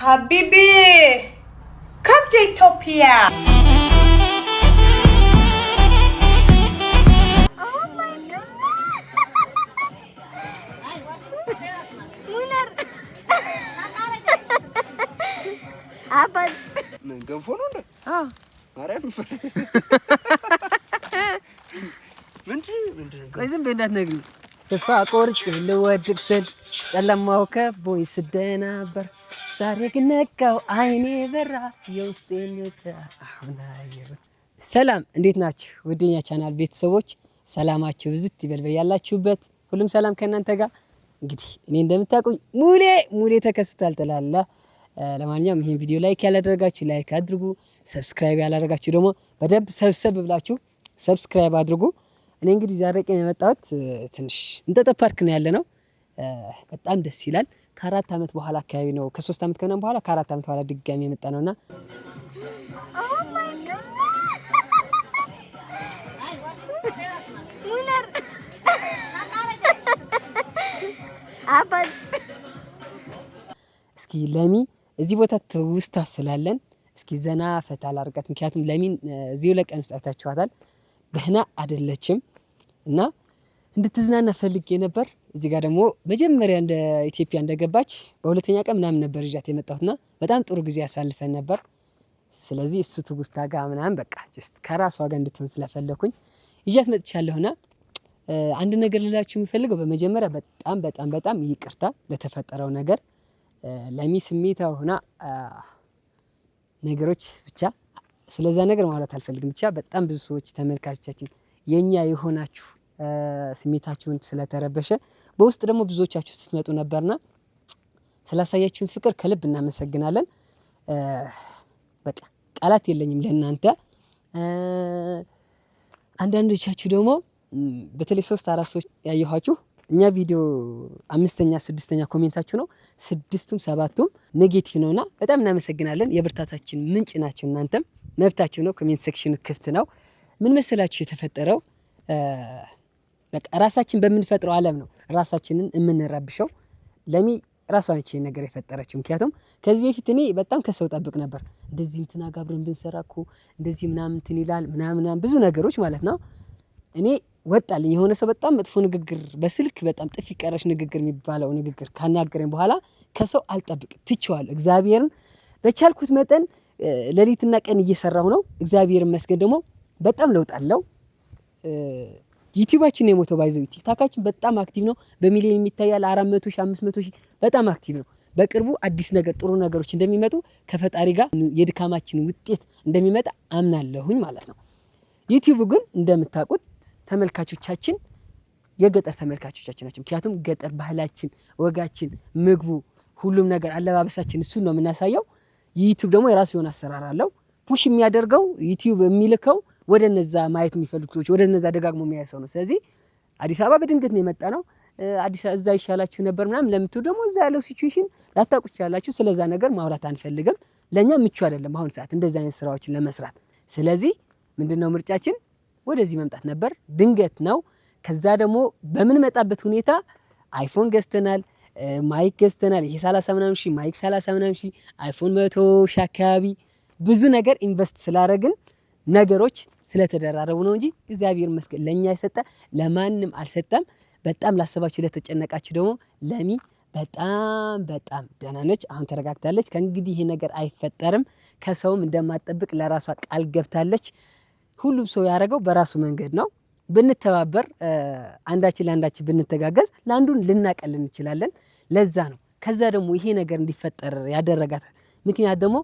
Habibi, come to Ethiopia. Oh my goodness. Munar. Apa? ገንፎ ነው እንዴ? አዎ። ማርያም ምንድን ቆይ ዝም በይ እንዳትነግሪኝ። ተስፋ ቆርጬ ልወድቅ ስል ጨለማው ከቦኝ ስደናበር ዛሬ ግን ነቃው አይኔ በራ የውስጤን አሁን አየሁት። ሰላም እንዴት ናችሁ? ወደኛ ቻናል ቤተሰቦች ሰላማችሁ ብዝት ይበል በያላችሁበት። ሁሉም ሰላም ከእናንተ ጋር። እንግዲህ እኔ እንደምታውቁኝ ሙሌ ተከስቷል ትላለህ። ለማንኛውም ይሄን ቪዲዮ ላይክ ያላደረጋችሁ ላይክ አድርጉ፣ ሰብስክራይብ ያላደረጋችሁ ደግሞ በደንብ ሰብሰብ ብላችሁ ሰብስክራይብ አድርጉ። እኔ እንግዲህ ዛሬ ቀን የመጣሁት ትንሽ እንጦጦ ፓርክ ነው ያለነው። በጣም ደስ ይላል። ከ4 ዓመት በኋላ አካባቢ ነው ከ3 ዓመት ከምናምን በኋላ ከ4 ዓመት በኋላ ድጋሚ የመጣ ነውና ሙነር አባል እስኪ ለሚ እዚህ ቦታ ትውስታ ስላለን እስኪ ዘና ፈታ ላርጋት። ምክንያቱም ለሚን እዚሁ ለቀን ውስጥ አይታችኋታል፣ ደህና አይደለችም እና እንድትዝናና ፈልጌ ነበር። እዚህ ጋር ደግሞ መጀመሪያ እንደ ኢትዮጵያ እንደገባች በሁለተኛ ቀን ምናምን ነበር ይዣት የመጣሁትና በጣም ጥሩ ጊዜ ያሳልፈን ነበር። ስለዚህ እሱ ትውስታ ጋር ምናምን በቃ ጀስት ከራሷ ጋር እንድትሆን ስለፈለኩኝ ይዣት መጥቻለሁና አንድ ነገር ልላችሁ የምፈልገው በመጀመሪያ በጣም ይቅርታ ለተፈጠረው ነገር። ለሚ ስሜታው ሆና ነገሮች ብቻ ስለዛ ነገር ማለት አልፈልግም። ብቻ በጣም ብዙ ሰዎች ተመልካቾቻችን የኛ የሆናችሁ ስሜታችሁን ስለተረበሸ በውስጥ ደግሞ ብዙዎቻችሁ ስትመጡ ነበርና ስላሳያችሁን ፍቅር ከልብ እናመሰግናለን። በቃ ቃላት የለኝም ለእናንተ። አንዳንዶቻችሁ ደግሞ በተለይ 3-4 ሰዎች ያየኋችሁ እኛ ቪዲዮ 5ኛ 6ኛ ኮሜንታችሁ ነው 6ቱም 7ቱም ኔጌቲቭ ነውና በጣም እናመሰግናለን። የብርታታችን ምንጭ ናቸው። እናንተም መብታችሁ ነው። ኮሜንት ሴክሽኑ ክፍት ነው። ምን መሰላችሁ የተፈጠረው በቃ ራሳችን በምንፈጥረው ዓለም ነው ራሳችንን የምንረብሸው። ለሚ ራሷን እቺ ነገር የፈጠረችው። ምክንያቱም ከዚህ በፊት እኔ በጣም ከሰው ጠብቅ ነበር። እንደዚህ እንትና ጋብረን ብንሰራኩ እንደዚህ ምናምን እንትን ይላል ምናምን ብዙ ነገሮች ማለት ነው። እኔ ወጣልኝ የሆነ ሰው በጣም መጥፎ ንግግር በስልክ በጣም ጥፊ ቀረሽ ንግግር የሚባለው ንግግር ካናገረኝ በኋላ ከሰው አልጠብቅም፣ ትቼዋለሁ። እግዚአብሔርን በቻልኩት መጠን ሌሊትና ቀን እየሰራሁ ነው። እግዚአብሔር ይመስገን ደግሞ በጣም ለውጥ አለው። ዩቲዩባችን ነው የሞተው ባይዘው። ቲክታካችን በጣም አክቲቭ ነው። በሚሊዮን የሚታያል 400 ሺህ 500 ሺህ በጣም አክቲቭ ነው። በቅርቡ አዲስ ነገር ጥሩ ነገሮች እንደሚመጡ ከፈጣሪ ጋር የድካማችን ውጤት እንደሚመጣ አምናለሁኝ ማለት ነው። ዩቲዩብ ግን እንደምታውቁት ተመልካቾቻችን የገጠር ተመልካቾቻችን ናቸው። ምክንያቱም ገጠር ባህላችን፣ ወጋችን፣ ምግቡ፣ ሁሉም ነገር አለባበሳችን እሱን ነው የምናሳየው። ዩቲዩብ ደግሞ የራሱ የሆነ አሰራር አለው። ፑሽ የሚያደርገው ዩቲዩብ የሚልከው ወደ እነዛ ማየት የሚፈልጉ ሰዎች ወደ እነዛ ደጋግሞ የሚያይ ሰው ነው። ስለዚህ አዲስ አበባ በድንገት ነው የመጣ ነው። አዲስ እዛ ይሻላችሁ ነበር ምናምን ለምትሉ ደግሞ እዛ ያለው ሲቹዌሽን ላታውቁ ይችላላችሁ። ስለዛ ነገር ማውራት አንፈልግም። ለእኛ ምቹ አይደለም አሁን ሰዓት እንደዚህ አይነት ስራዎችን ለመስራት። ስለዚህ ምንድነው ምርጫችን ወደዚህ መምጣት ነበር። ድንገት ነው። ከዛ ደግሞ በምንመጣበት ሁኔታ አይፎን ገዝተናል፣ ማይክ ገዝተናል። ይሄ 30 ምናምን ሺህ ማይክ 30 ምናምን ሺህ አይፎን 100 ሺህ አካባቢ ብዙ ነገር ኢንቨስት ስላደረግን ነገሮች ስለተደራረቡ ነው እንጂ እግዚአብሔር ይመስገን ለኛ የሰጠ ለማንም አልሰጠም። በጣም ላሰባችሁ ለተጨነቃችሁ ደግሞ ለሚ በጣም ደህና ነች። አሁን ተረጋግታለች። ከእንግዲህ ይሄ ነገር አይፈጠርም። ከሰውም እንደማትጠብቅ ለራሷ ቃል ገብታለች። ሁሉም ሰው ያደረገው በራሱ መንገድ ነው። ብንተባበር አንዳችን ለአንዳችን ብንተጋገዝ ለአንዱን ልናቀል እንችላለን። ለዛ ነው። ከዛ ደግሞ ይሄ ነገር እንዲፈጠር ያደረጋት ምክንያት ደግሞ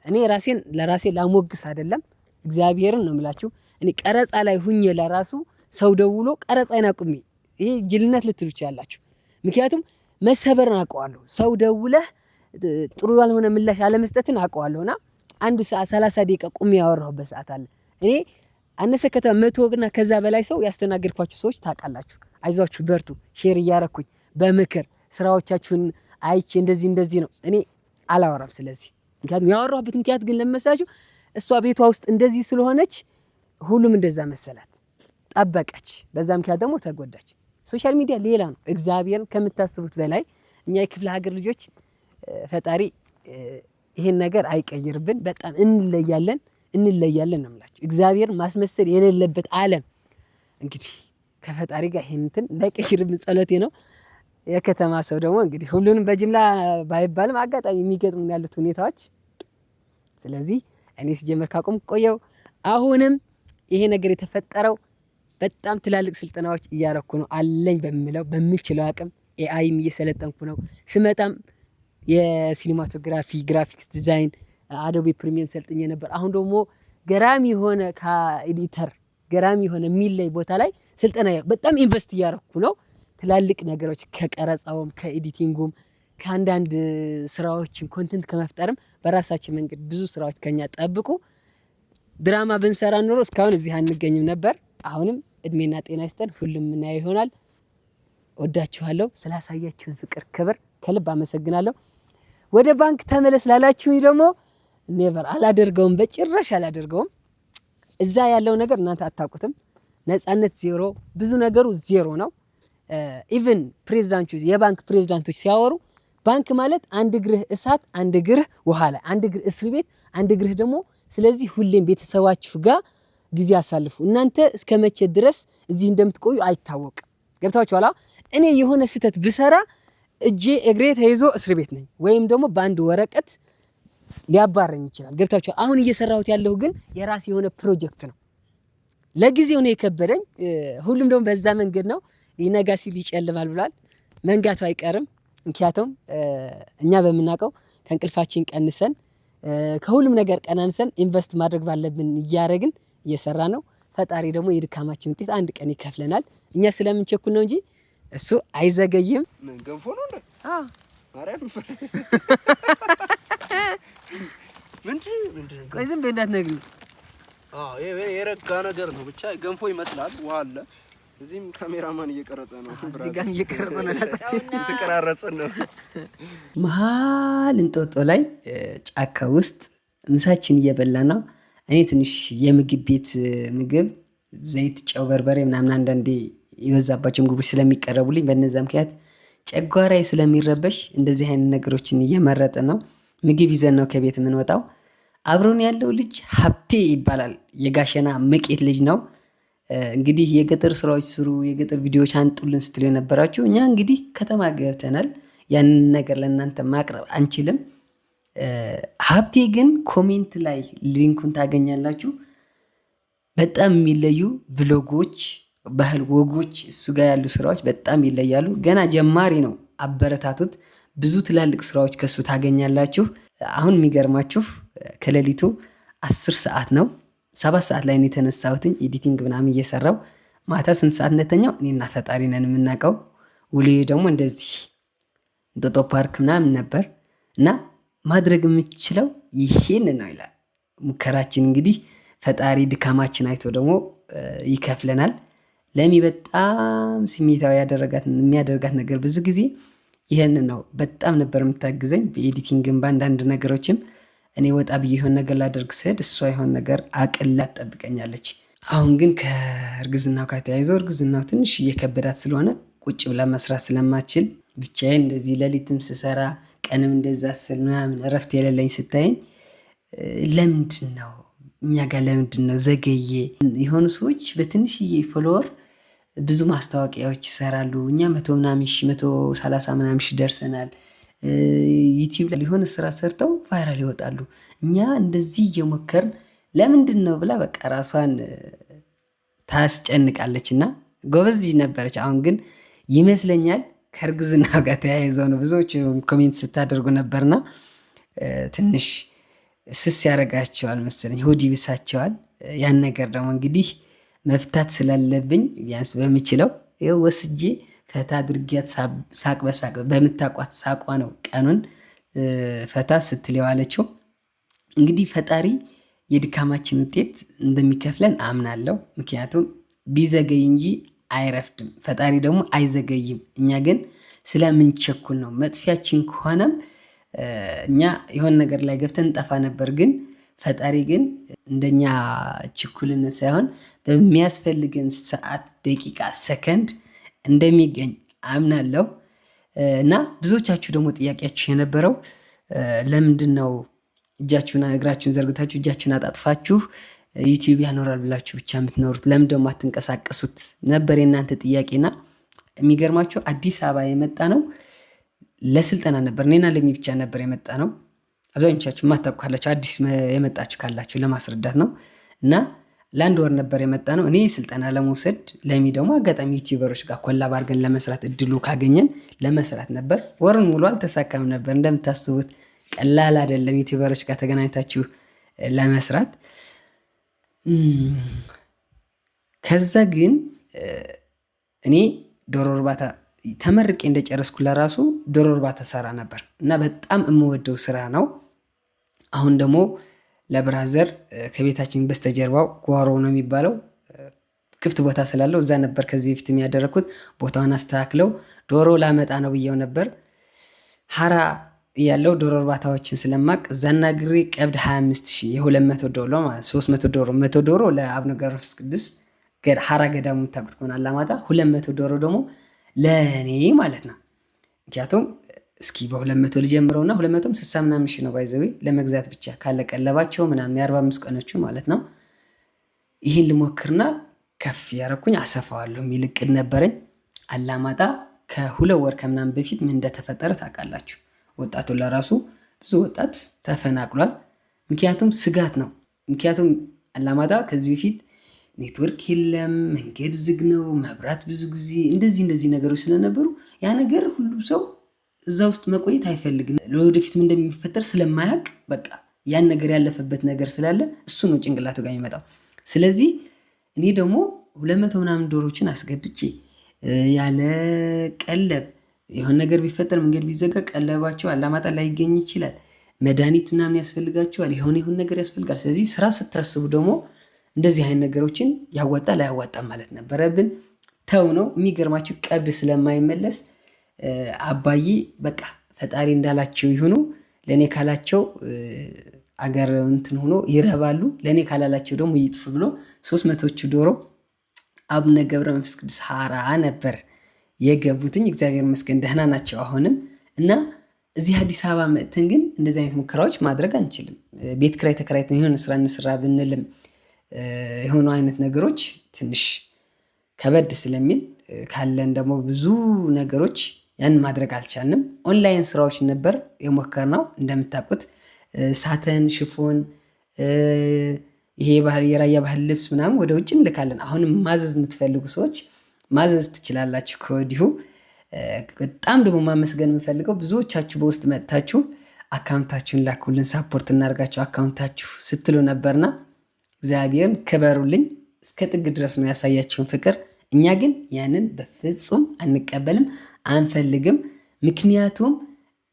እኔ ራሴን ለራሴ ላሞግስ አይደለም እግዚአብሔርን ነው የምላችሁ። እኔ ቀረጻ ላይ ሁኜ ለራሱ ሰው ደውሎ ቀረጻዬን አቁሜ ይሄ ጅልነት ልትሉ ትችላላችሁ። ምክንያቱም መሰበርን አውቀዋለሁ። ሰው ደውለህ ጥሩ ያልሆነ ምላሽ አለመስጠትን አውቀዋለሁና 1 ሰዓት 30 ደቂቃ ቁሜ ያወራሁበት ሰዓት አለ። እኔ አነሰ ከተማ 100 እና ከዛ በላይ ሰው ያስተናገድኳችሁ ሰዎች ታውቃላችሁ። አይዟችሁ በርቱ ሼር እያረኩኝ በምክር ስራዎቻችሁን አይቼ እንደዚህ ነው እኔ አላወራም። ስለዚህ ምክንያቱም ያወራሁበት ምክንያት ግን ለመሳችሁ እሷ ቤቷ ውስጥ እንደዚህ ስለሆነች ሁሉም እንደዛ መሰላት ጠበቀች። በዛ ምክንያት ደግሞ ተጎዳች። ሶሻል ሚዲያ ሌላ ነው። እግዚአብሔርን ከምታስቡት በላይ እኛ የክፍለ ሀገር ልጆች ፈጣሪ ይሄን ነገር አይቀይርብን። በጣም እንለያለን ነው የምላችሁ። እግዚአብሔር ማስመሰል የሌለበት ዓለም እንግዲህ ከፈጣሪ ጋር ይሄን እንትን እንዳይቀይርብን ጸሎቴ ነው። የከተማ ሰው ደግሞ እንግዲህ ሁሉንም በጅምላ ባይባልም አጋጣሚ የሚገጥሙ ያሉት ሁኔታዎች። ስለዚህ እኔ ሲጀምር ካቆም ቆየው። አሁንም ይሄ ነገር የተፈጠረው በጣም ትላልቅ ስልጠናዎች እያረኩ ነው አለኝ በምችለው አቅም። ኤአይም እየሰለጠንኩ ነው። ስመጣም የሲኒማቶግራፊ ግራፊክስ ዲዛይን አዶቤ ፕሪሚየም ሰልጥኜ ነበር። አሁን ደግሞ ገራሚ የሆነ ከኤዲተር ገራሚ የሆነ የሚለይ ቦታ ላይ ስልጠና በጣም ኢንቨስት እያረኩ ነው። ትላልቅ ነገሮች ከቀረጻውም ከኤዲቲንጉም ከአንዳንድ ስራዎችን ኮንተንት ከመፍጠርም በራሳችን መንገድ ብዙ ስራዎች ከኛ ጠብቁ። ድራማ ብንሰራ ኖሮ እስካሁን እዚህ አንገኝም ነበር። አሁንም እድሜና ጤና ይስጠን። ሁሉም ምናየው ይሆናል። ወዳችኋለሁ። ስላሳያችሁን ፍቅር፣ ክብር ከልብ አመሰግናለሁ። ወደ ባንክ ተመለስ ላላችሁኝ ደግሞ ኔቨር አላደርገውም፣ በጭራሽ አላደርገውም። እዛ ያለው ነገር እናንተ አታውቁትም። ነፃነት ዜሮ፣ ብዙ ነገሩ ዜሮ ነው። ኢቭን ፕሬዝዳንቶች የባንክ ፕሬዝዳንቶች ሲያወሩ ባንክ ማለት አንድ እግርህ እሳት፣ አንድ እግርህ ውሃ ላይ፣ አንድ እግርህ እስር ቤት፣ አንድ እግርህ ደግሞ ስለዚህ ሁሌም ቤተሰባችሁ ጋር ጊዜ አሳልፉ። እናንተ እስከ መቼ ድረስ እዚህ እንደምትቆዩ አይታወቅም። ገብታችኋል? እኔ የሆነ ስህተት ብሰራ እጄ እግሬ ተይዞ እስር ቤት ነኝ፣ ወይም ደግሞ በአንድ ወረቀት ሊያባረኝ ይችላል። ገብታችኋል? አሁን እየሰራሁት ያለሁ ግን የራሴ የሆነ ፕሮጀክት ነው። ለጊዜው ነው የከበደኝ። ሁሉም ደግሞ በዛ መንገድ ነው። ሊነጋ ሲል ይጨልማል ብሏል። መንጋቱ አይቀርም። ምክንያቱም እኛ በምናውቀው ከእንቅልፋችን ቀንሰን ከሁሉም ነገር ቀናንሰን ኢንቨስት ማድረግ ባለብን እያደረግን እየሰራ ነው። ፈጣሪ ደግሞ የድካማችን ውጤት አንድ ቀን ይከፍለናል። እኛ ስለምንቸኩል ነው እንጂ እሱ አይዘገይም። ምን ገንፎ ነው እንዴ? አዎ ማርያም ምንድን ቆይ ዝም በይ እንዳትነግሪኝ። አዎ የረጋ ነገር ነው ብቻ ገንፎ ይመስላል። ውሃ አለ እዚህም ካሜራማን እየቀረጸ ነው። እዚህ ጋር እየቀረጸ ነው። እየተቀራረጽን ነው። መሀል እንጦጦ ላይ ጫካ ውስጥ ምሳችን እየበላ ነው። እኔ ትንሽ የምግብ ቤት ምግብ ዘይት፣ ጨው፣ በርበሬ ምናምን አንዳንዴ የበዛባቸው ምግቦች ስለሚቀረቡልኝ በነዛ ምክንያት ጨጓራዬ ስለሚረበሽ እንደዚህ አይነት ነገሮችን እየመረጠ ነው። ምግብ ይዘን ነው ከቤት የምንወጣው። አብሮን ያለው ልጅ ሀብቴ ይባላል። የጋሸና መቄት ልጅ ነው። እንግዲህ የገጠር ስራዎች ስሩ፣ የገጠር ቪዲዮዎች አንጡልን ስትሉ የነበራችሁ እኛ እንግዲህ ከተማ ገብተናል። ያንን ነገር ለእናንተ ማቅረብ አንችልም። ሀብቴ ግን ኮሜንት ላይ ሊንኩን ታገኛላችሁ። በጣም የሚለዩ ቭሎጎች፣ ባህል ወጎች እሱ ጋር ያሉ ስራዎች በጣም ይለያሉ። ገና ጀማሪ ነው፣ አበረታቱት። ብዙ ትላልቅ ስራዎች ከሱ ታገኛላችሁ። አሁን የሚገርማችሁ ከሌሊቱ 10 ሰዓት ነው። 7 ሰዓት ላይ ነው የተነሳሁትኝ ኤዲቲንግ ምናምን እየሰራው። ማታ ስንት ሰዓት እንደተኛው እኔና ፈጣሪ ነን የምናውቀው። ውሌ ደግሞ እንደዚህ እንጦጦ ፓርክ ምናምን ነበር እና ማድረግ የምችለው ይሄን ነው ይላል። ሙከራችን እንግዲህ ፈጣሪ ድካማችን አይቶ ደግሞ ይከፍለናል። ለሚ በጣም ስሜታዊ የሚያደርጋት ነገር ብዙ ጊዜ ይሄን ነው። በጣም ነበር የምታግዘኝ በኤዲቲንግም በአንዳንድ ነገሮችም። እኔ ወጣ ብዬ የሆን ነገር ላደርግ ስሄድ እሷ የሆን ነገር አቅላ ትጠብቀኛለች። አሁን ግን ከእርግዝናው ጋር ተያይዞ እርግዝናው ትንሽ እየከበዳት ስለሆነ ቁጭ ብላ መስራት ስለማችል ብቻዬን እንደዚህ ሌሊትም ስሰራ ቀንም እንደዛ ስል ምናምን እረፍት የሌለኝ ስታይኝ ለምንድን ነው እኛ ጋር ለምንድን ነው ዘገየ? የሆኑ ሰዎች በትንሽዬ ፎሎወር ብዙ ማስታወቂያዎች ይሰራሉ። እኛ 130 ምናምን ሺህ ደርሰናል። ዩቲዩብ ላይ የሆነ ስራ ሰርተው ቫይራል ይወጣሉ። እኛ እንደዚህ እየሞከርን ለምንድን ነው ብላ በቃ ራሷን ታስጨንቃለች። እና ጎበዝ ልጅ ነበረች። አሁን ግን ይመስለኛል ከእርግዝና ጋር ተያይዘው ነው ብዙዎች ኮሜንት ስታደርጉ ነበርና ትንሽ ስስ ያደርጋቸዋል መሰለኝ፣ ሆድ ይብሳቸዋል። ያን ነገር ደግሞ እንግዲህ መፍታት ስላለብኝ ቢያንስ በምችለው ይኸው ወስጄ ፈታ አድርጊያት ሳቅ በሳቅ በምታቋት ሳቋ ነው ቀኑን ፈታ ስትል የዋለችው። እንግዲህ ፈጣሪ የድካማችን ውጤት እንደሚከፍለን አምናለሁ። ምክንያቱም ቢዘገይ እንጂ አይረፍድም፣ ፈጣሪ ደግሞ አይዘገይም። እኛ ግን ስለምንቸኩል ነው። መጥፊያችን ከሆነም እኛ የሆነ ነገር ላይ ገብተን እንጠፋ ነበር። ግን ፈጣሪ ግን እንደኛ ችኩልነት ሳይሆን በሚያስፈልገን ሰዓት፣ ደቂቃ፣ ሰከንድ እንደሚገኝ አምናለሁ። እና ብዙዎቻችሁ ደግሞ ጥያቄያችሁ የነበረው ለምንድነው እጃችሁን እግራችሁን ዘርግታችሁ እጃችሁን አጣጥፋችሁ ዩቲዩብ ያኖራል ብላችሁ ብቻ የምትኖሩት? ለምን ደግሞ አትንቀሳቀሱት ነበር የእናንተ ጥያቄና የሚገርማችሁ አዲስ አበባ የመጣ ነው ለስልጠና ነበር። እኔና ለሚ ብቻ ነበር የመጣ ነው። አብዛኞቻችሁ የማታውቁ ካላችሁ አዲስ የመጣችሁ ካላችሁ ለማስረዳት ነው። እና ለአንድ ወር ነበር የመጣ ነው። እኔ ስልጠና ለመውሰድ ለሚ ደግሞ አጋጣሚ ዩቲዩበሮች ጋር ኮላብ አድርገን ለመስራት እድሉ ካገኘን ለመስራት ነበር። ወርን ሙሉ አልተሳካም ነበር። እንደምታስቡት ቀላል አይደለም ዩቲዩበሮች ጋር ተገናኝታችሁ ለመስራት። ከዛ ግን እኔ ዶሮ እርባታ ተመርቄ እንደጨረስኩ ለራሱ ዶሮ እርባታ ሰራ ነበር እና በጣም የምወደው ስራ ነው። አሁን ደግሞ ለብራዘር ከቤታችን በስተጀርባው ጓሮ ነው የሚባለው ክፍት ቦታ ስላለው እዛ ነበር ከዚህ በፊት የሚያደረኩት። ቦታውን አስተካክለው ዶሮ ላመጣ ነው ብየው ነበር። ሀራ ያለው ዶሮ እርባታዎችን ስለማቅ እዛና ግሪ ቀብድ 25,000 የ200 ዶሮ ማለት 300 ዶሮ 100 ዶሮ ለአቡነ ገብረ መንፈስ ቅዱስ ሀራ ገዳሙ የምታውቁት ከሆነ አላማጣ 200 ዶሮ ደግሞ ለእኔ ማለት ነው። ምክንያቱም እስኪ በ200 ልጀምረውና 200 60 ምናምን ሺህ ነው ባይዘዊ ለመግዛት ብቻ ካለቀለባቸው ምናምን የ45 ቀኖቹ ማለት ነው። ይህን ልሞክርና ከፍ ያረኩኝ አሰፋዋለሁ የሚል እቅድ ነበረኝ። አላማጣ ከ2 ወር ከምናምን በፊት ምን እንደተፈጠረ ታውቃላችሁ? ወጣቱ ለራሱ ብዙ ወጣት ተፈናቅሏል። ምክንያቱም ስጋት ነው። ምክንያቱም አላማጣ ከዚህ በፊት ኔትወርክ የለም፣ መንገድ ዝግ ነው፣ መብራት ብዙ ጊዜ እንደዚህ ነገሮች ስለነበሩ ያ ነገር ሁሉም ሰው እዛ ውስጥ መቆየት አይፈልግም። ለወደፊትም እንደሚፈጠር ስለማያውቅ በቃ ያን ነገር ያለፈበት ነገር ስላለ እሱ ነው ጭንቅላቱ ጋር የሚመጣው። ስለዚህ እኔ ደግሞ 200 ምናምን ዶሮችን አስገብቼ ያለ ቀለብ የሆነ ነገር ቢፈጠር መንገድ ቢዘጋ ቀለባቸው አላማጣ ላይ ይገኝ ይችላል። መድኃኒት ምናምን ያስፈልጋቸዋል። የሆነ ነገር ያስፈልጋል። ስለዚህ ስራ ስታስቡ ደግሞ እንደዚህ አይነት ነገሮችን ያዋጣ ላያዋጣም ማለት ነበረብን። ተው ነው የሚገርማችሁ ቀብድ ስለማይመለስ አባዬ በቃ ፈጣሪ እንዳላቸው ይሁኑ፣ ለእኔ ካላቸው አገር እንትን ሆኖ ይረባሉ፣ ለእኔ ካላላቸው ደግሞ ይጥፉ ብሎ 300ዎቹ ዶሮ አቡነ ገብረ መንፈስ ቅዱስ ሀራ ነበር የገቡትኝ። እግዚአብሔር ይመስገን ደህና ናቸው አሁንም። እና እዚህ አዲስ አበባ መጥተን ግን እንደዚህ አይነት ሙከራዎች ማድረግ አንችልም። ቤት ኪራይ ተከራይተን የሆነ ስራ እንስራ ብንልም የሆኑ አይነት ነገሮች ትንሽ ከበድ ስለሚል ካለን ደግሞ ብዙ ነገሮች ያን ማድረግ አልቻልንም። ኦንላይን ስራዎች ነበር የሞከርነው። እንደምታውቁት ሳተን፣ ሽፎን፣ ይሄ የራያ ባህል ልብስ ምናምን ወደ ውጭ እንልካለን። አሁንም ማዘዝ የምትፈልጉ ሰዎች ማዘዝ ትችላላችሁ ከወዲሁ። በጣም ደግሞ ማመስገን የምፈልገው ብዙዎቻችሁ በውስጥ መጥታችሁ አካውንታችሁን ላኩልን፣ ሳፖርት እናደርጋችሁ አካውንታችሁ ስትሉ ነበርና እግዚአብሔርን ክበሩልኝ። እስከ ጥግ ድረስ ነው ያሳያችሁን ፍቅር። እኛ ግን ያንን በፍጹም አንቀበልም፣ አንፈልግም። ምክንያቱም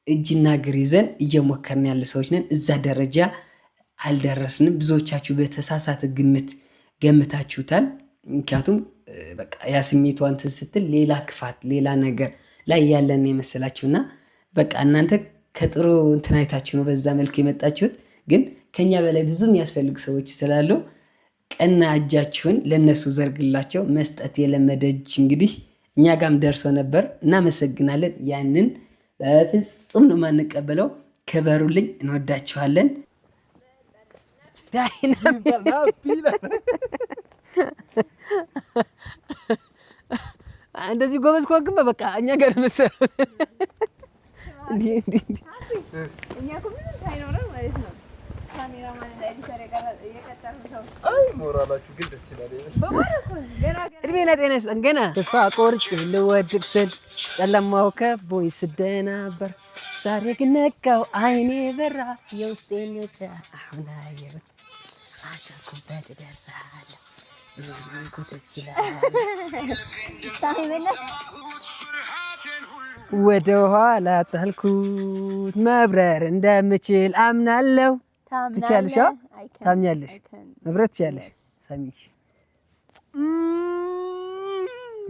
እጅና እግር ይዘን እየሞከርን ያለ ሰዎች ነን። እዛ ደረጃ አልደረስንም። ብዙዎቻችሁ በተሳሳተ ግምት ገምታችሁታል። ምክንያቱም በቃ ያ ስሜቷ እንትን ስትል ሌላ ክፋት ሌላ ነገር ላይ ያለን የመሰላችሁና በቃ እናንተ ከጥሩ እንትን አይታችሁ ነው በዛ መልኩ የመጣችሁት። ግን ከኛ በላይ ብዙ የሚያስፈልግ ሰዎች ስላሉ ቀና እጃችሁን ለነሱ ዘርግላቸው። መስጠት የለመደ እጅ እንግዲህ እኛ ጋም ደርሶ ነበር። እናመሰግናለን። ያንን በፍጹም ነው የማንቀበለው። ክበሩልኝ። እንወዳችኋለን። እንደዚህ ጎበዝ ከወግም በቃ እኛ ጋር መሰለው እንዴ እኛ እኮ ምንም ሳይኖረን ማለት ነው ካሜራማን ላይ የቀጠረው አይ ሞራላችሁ ግን ደስ ይላል። እድሜና ጤና ይስጠን። ገና ተስፋ ቆርጬ ልወድቅ ስል ጨለማው ከቦኝ ስደናበር ዛሬ ግን ነቃው አይኔ በራ የውስጤን ነቃ አሁን አየሁት አሰብኩበት ደርሳለሁ ወደ ኋላ ጣልኩት መብረር እንደምችል አምናለሁ። ትችያለሽ? ታምኛለሽ? መብረር ትችያለሽ? ሰሚሽ